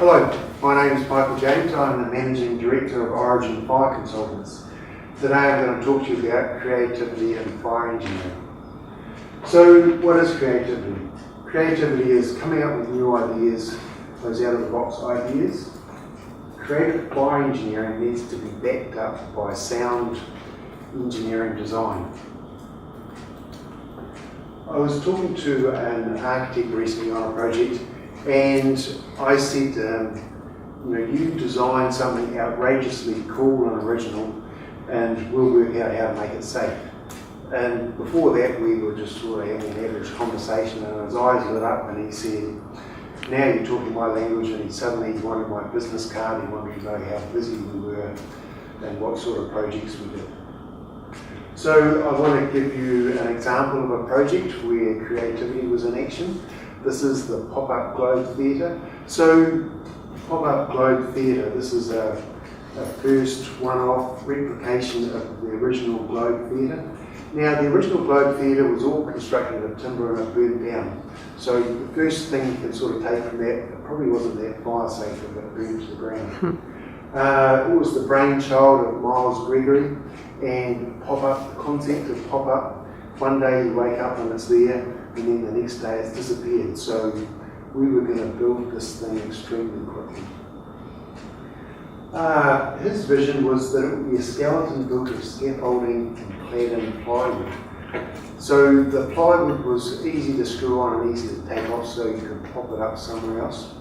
Hello, my name is Michael James. I'm the Managing Director of Origin Fire Consultants. Today I'm going to talk to you about creativity and fire engineering. So what is creativity? Creativity is coming up with new ideas, those out of the box ideas. Creative fire engineering needs to be backed up by sound engineering design. I was talking to an architect recently on a project, and I said, you design something outrageously cool and original, and we'll work out how to make it safe. And before that, we were just sort of having an average conversation, and his eyes lit up, and he said, "Now you're talking my language," and he suddenly wanted my business card. He wanted to know how busy we were and what sort of projects we did. So I want to give you an example of a project where creativity was in action. This is the Pop-Up Globe Theatre. So Pop-Up Globe Theatre, this is a first one-off replication of the original Globe Theatre. Now the original Globe Theatre was all constructed of timber and it burned down. So the first thing you can sort of take from that, it probably wasn't that fire safe if it burned to the ground. It was the brainchild of Miles Gregory, and pop-up, the concept of pop-up, one day you wake up and it's there, and then the next day it's disappeared. So we were going to build this thing extremely quickly. His vision was that it would be a skeleton built of scaffolding and clad in plywood. So the plywood was easy to screw on and easy to take off, so you could pop it up somewhere else.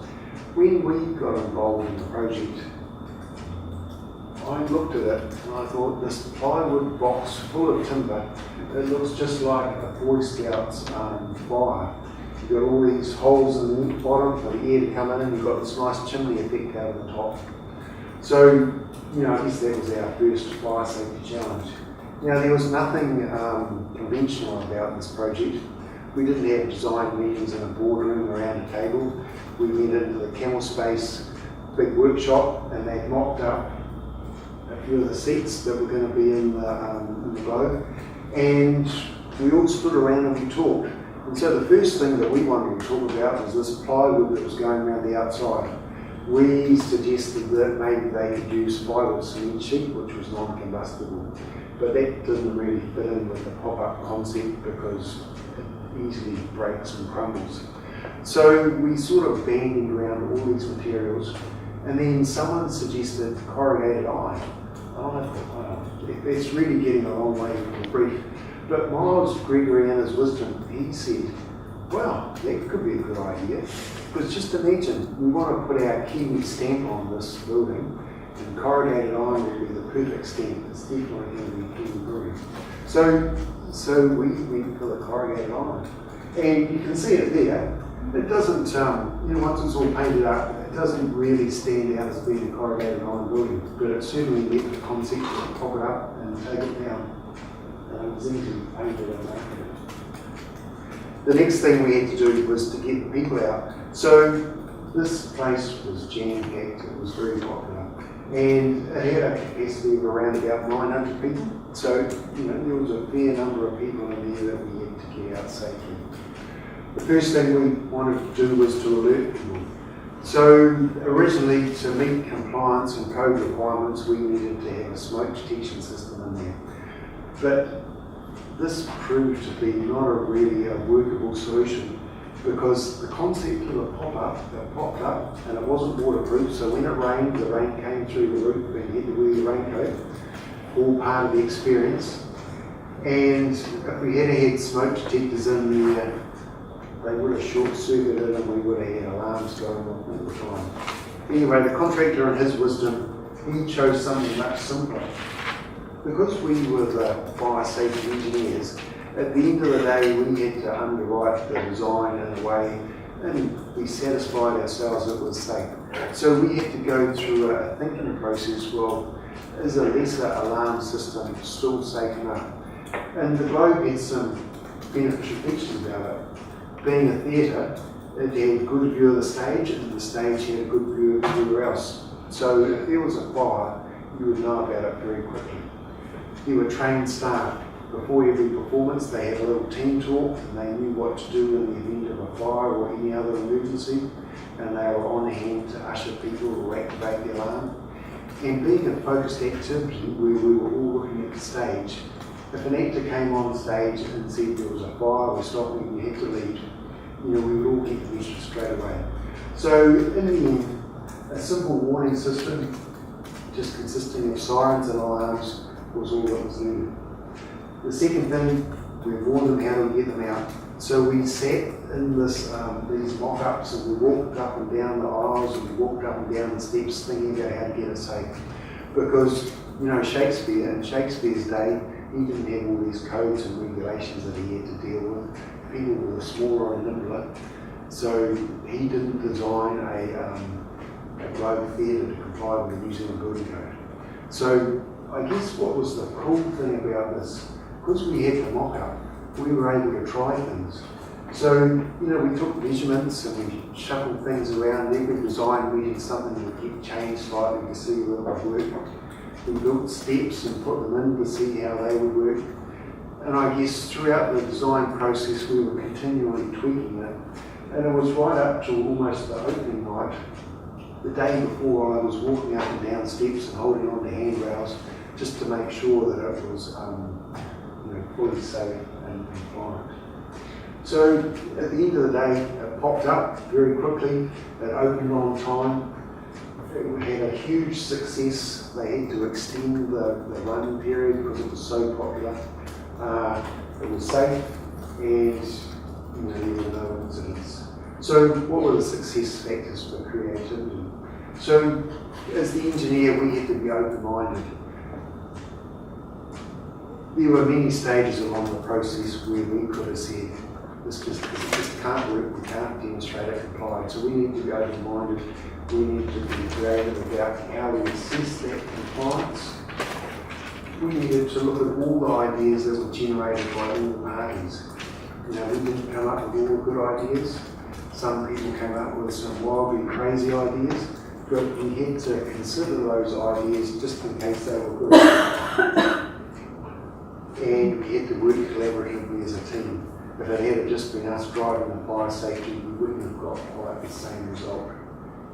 When we got involved in the project, I looked at it and I thought, this plywood box full of timber, it looks just like a Boy Scouts fire. You've got all these holes in the bottom for the air to come in, and you've got this nice chimney effect out of the top. So, I guess that was our first fire safety challenge. Now, there was nothing conventional about this project. We didn't have design meetings in a boardroom around a table. We went into the Camel Space big workshop, and they mocked up a few of the seats that were going to be in the globe, and we all stood around and we talked. And so the first thing that we wanted to talk about was this plywood that was going around the outside. We suggested that maybe they could use plywood cement sheet, which was non-combustible, but that didn't really fit in with the pop-up concept because it easily breaks and crumbles. So we sort of bandied around all these materials, and then someone suggested corrugated iron. And I thought, wow, it's really getting a long way from the brief. But Miles Gregory, in his wisdom, he said, well, that could be a good idea. Because just imagine, we want to put our Kiwi stamp on this building, and corrugated iron would be the perfect stamp. It's definitely going to be Kiwi brewing. So we went for the corrugated iron. And you can see it there. It doesn't, once it's all painted up, it doesn't really stand out as being a corrugated iron building, but it certainly met the concept of pop it up and take it down. And it was easy to paint it and make it. The next thing we had to do was to get the people out. So this place was jam-packed, it was very popular, and it had a capacity of around about 900 people. So, there was a fair number of people in there that we had to get out safely. The first thing we wanted to do was to alert people. So originally, to meet compliance and code requirements, we needed to have a smoke detection system in there. But this proved to be not really a workable solution, because the concept of a pop-up, it popped up and it wasn't waterproof, so when it rained, the rain came through the roof and you had to wear your raincoat, all part of the experience. And if we had had smoke detectors in there, they would have short-circuited and we would have had alarms going off all the time. Anyway, the contractor, in his wisdom, he chose something much simpler. Because we were the fire safety engineers, at the end of the day we had to underwrite the design in a way, and we satisfied ourselves it was safe. So we had to go through a thinking process. Well, is a lesser alarm system still safe enough? And the Globe had some beneficial features about it. Being a theatre, it had a good view of the stage, and the stage had a good view of everywhere else. So if there was a fire, you would know about it very quickly. There were trained staff. before every performance they had a little team talk, and they knew what to do in the event of a fire or any other emergency, and they were on hand to usher people or activate the alarm. And being a focused activity where we were all looking at the stage, if an actor came on stage and said there was a fire, we're stopping, you had to leave, we would all get the message straight away. So in the end, a simple warning system, just consisting of sirens and alarms, was all that was needed. The second thing, we warned them how to get them out. So we sat in these mock-ups, and we walked up and down the aisles, and we walked up and down the steps thinking about how to get it safe. Because, Shakespeare, in Shakespeare's day, he didn't have all these codes and regulations that he had to deal with. People were smaller and nimbler. So he didn't design a globe theatre to comply with the New Zealand Building Code. So I guess what was the cool thing about this, because we had the mock-up, we were able to try things. So, we took measurements and we shuffled things around. Every design we did something that would get changed slightly to see whether it would work. We built steps and put them in to see how they would work. And I guess throughout the design process we were continually tweaking it. And it was right up to almost the opening night, the day before, I was walking up and down steps and holding on to handrails just to make sure that it was fully safe and compliant. So at the end of the day, it popped up very quickly, it opened on time, it had a huge success. They had to extend the run period because it was so popular. It was safe, and there were no incidents. So what were the success factors for creativity? So as the engineer, we had to be open-minded. There were many stages along the process where we could have said, this just can't work, we can't demonstrate it complied. So we need to be open-minded, we need to be creative about how we assess that compliance. We needed to look at all the ideas that were generated by all the parties. We didn't come up with all the good ideas. Some people came up with some wildly crazy ideas, but we had to consider those ideas just in case they were good. And we had to work collaboratively as a team. If it had just been us driving the fire safety, we wouldn't have got quite the same result.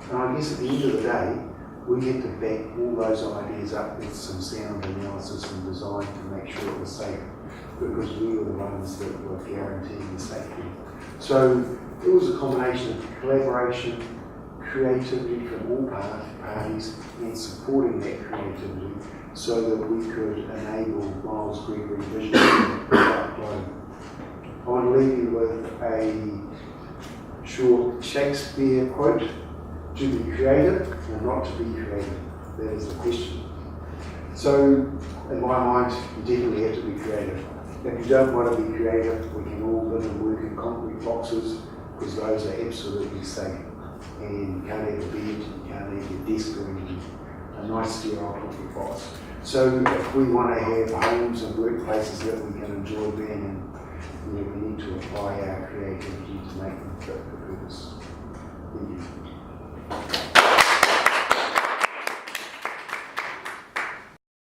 And I guess at the end of the day, we had to back all those ideas up with some sound analysis and design to make sure it was safe, because we were the ones that were guaranteeing the safety. So it was a combination of collaboration, creativity from all parties, and supporting that creativity so that we could enable Miles Gregory's vision throughout the globe. I want to leave you with a short Shakespeare quote: to be creative or not to be creative? That is the question. So, in my mind, you definitely have to be creative. If you don't want to be creative, we can all live and work in concrete boxes, because those are absolutely safe. And you can't have a bed, you can't have your desk or anything. A nice sterile concrete box. So if we want to have homes and workplaces that we can enjoy being in, we need to apply our creativity to make them fit for purpose. Thank you.